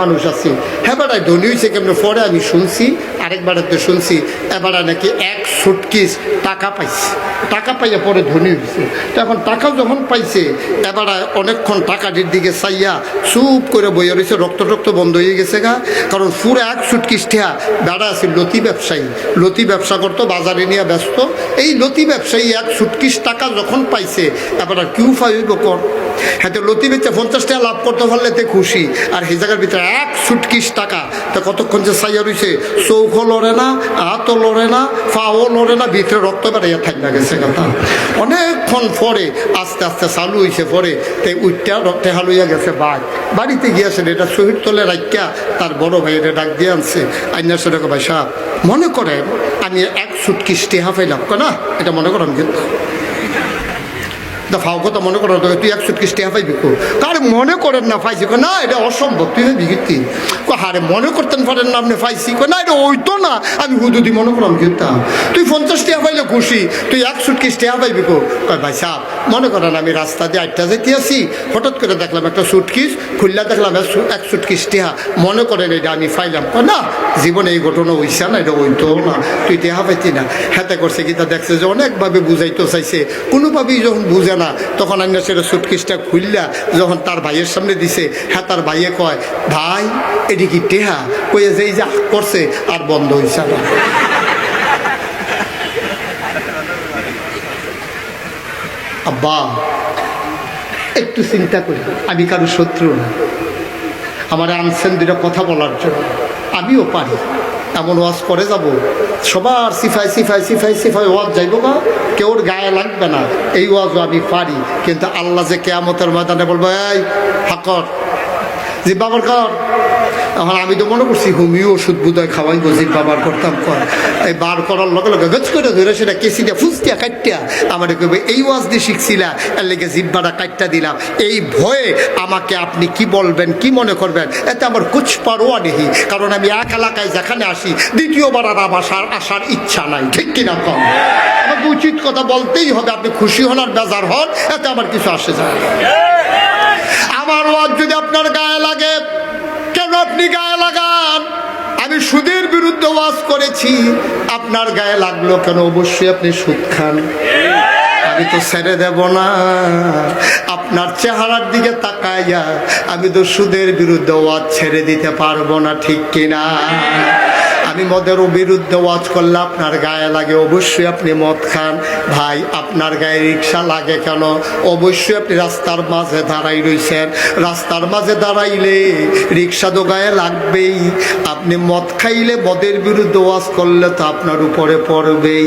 মানুষ আছে হ্যাঁ বেড়ায় ধনী হয়েছে কেমন পরে আমি শুনছি আরেক বেড়াতে শুনছি এবারে নাকি এক সুটকিস টাকা পাইছে, টাকা পাইয়া পরে ধনী হয়েছে। তো এখন টাকা যখন পাইছে এবারে অনেকক্ষণ টাকাটির দিকে চাইয়া চুপ করে বইয়া রয়েছে, রক্ত টক্ত বন্ধ হয়ে গেছে গা। কারণ পুরো এক সুটকিস ঠেয়া বেড়া আছে লতি ব্যবসায়ী, লতি ব্যবসা করতো, বাজারে নিয়ে ব্যস্ত। এই লতি ব্যবসায়ী এক সুটকিস টাকা যখন পাইছে এবারে কিউ ফাইব কর হ্যাঁ, লতি বেচে 50 টাকা লাভ করতে পারলে তে খুশি। আর সেই জায়গার ভিতরে এক সুটকিস টাকা, তা কতক্ষণ যে চাইয়া রয়েছে, চৌখো লড়ে না, হাতও লড়ে না, পাও লড়ে না, ভিতরে রক্ত বেড়াইয়া থাকবে গেছে কথা। অনেকক্ষণ পরে আস্তে আস্তে চালু হয়েছে, পরে তে উঠটা টেহা লইয়া গেছে বাড়িতে গিয়েছেন। এটা শহীদ তলে রাখিয়া তার বড় ভাইয়ের ডাক দিয়ে আনছে, আইনার সে ভাই সাহেব মনে করেন আমি এক সুটকিস টেহা পাইলাম না, এটা মনে করেন কিন্তু ফাও কথা মনে করেন তুই 100 টাকা পাইবি কারে মনে করেন না পাইছি না, এটা অসম্ভব, তুই বিগিতি হারে মনে করতেন পারেন না আপনি পাইছি না, এটা ওইতো না, আমি হুদুদি মনে করলাম কিন্তু তুই 50 টাকা পাইলে খুশি, তুই 100 টাকা পাইবি কয় ভাই সাহেব মনে করেন আমি রাস্তা দিয়ে 8টা যেতে আসি, হঠাৎ করে দেখলাম একটা সুটকিস খুললা, দেখলাম 100 টাকা, মনে করেন এটা আমি পাইলাম না, জীবনে এই ঘটনা হইছে না, এটা ওইতো না, তুই টাকা পাইতি না। হাতে করছে কি তা দেখছে যে অনেকভাবে বুঝাইতে চাইছে, কোনোভাবেই যখন বুঝে না তখন আমি সেটা সুটকেসটা খুললা যখন তার ভাইয়ের সামনে দিছে, হ্যাঁ তার ভাইয়ে কয় ভাই এটি কি টেহা, কয়ে যে যা করছে আর বন্ধ হয়েছে না। আব্বা একটু চিন্তা করি, আমি কারো শত্রু না, আমার আনছেন দুটা কথা বলার জন্য, আমিও পারি। এমন ওয়াজ করে যাব সবার সিফাই সিফাই সিফাই সিফাই ওয়াজ যাইব না, কেউর গায়ে লাগবে না, এই ওয়াজও আমি পারি। কিন্তু আল্লাহ যে কিয়ামতের ময়দানে বলবো এই হাকর জিব্বা কর, এখন আমি তো মনে করছি হোমিও ওষুধ বোধহয় খাওয়াই জিব্বা বার করতাম, কর এই বার করার লগে লগে গছ করে ধরে সেটা কেসি দিয়া ফুসতিয়া কাটটা আমার কবে এই ওয়াজ দিয়ে শিখছিলা, এর লেগে জিব্বাটা কাটটা দিলাম, এই ভয়ে আমাকে আপনি কি বলবেন কি মনে করবেন এতে আমার কুছ পারোয়া নেই, কারণ আমি এক এলাকায় যেখানে আসি দ্বিতীয়বার আর আসার ইচ্ছা নাই, ঠিক কিনা কম? আমাকে উচিত কথা বলতেই হবে, আপনি খুশি হন আর বেজার হন এতে আমার কিছু আসে যায়। আমার ওয়াজ যদি আপনার গায়ে লাগে, কেন আপনি গায়ে লাগান? আমি সুদের বিরুদ্ধে ওয়াজ করেছি, আপনার গায়ে লাগলো কেন? অবশ্যই আপনি সুদ খান, আমি তো ছেড়ে দেব না। আপনার চেহারার দিকে তাকাইয়া আমি তো সুদের বিরুদ্ধে ওয়াজ ছেড়ে দিতে পারবো না, ঠিক কিনা? আমি মদের বিরুদ্ধে ওয়াজ করলে আপনার গায়ে লাগে, অবশ্যই আপনি মদ খান। ভাই আপনার গায়ে রিক্সা লাগে কেন? অবশ্যই আপনি রাস্তার মাঝে দাঁড়াই রইছেন, রাস্তার মাঝে দাঁড়াইলে রিক্সা তো গায়ে লাগবেই। আপনি মদ খাইলে মদের বিরুদ্ধে ওয়াজ করলে তো আপনার উপরে পড়বেই।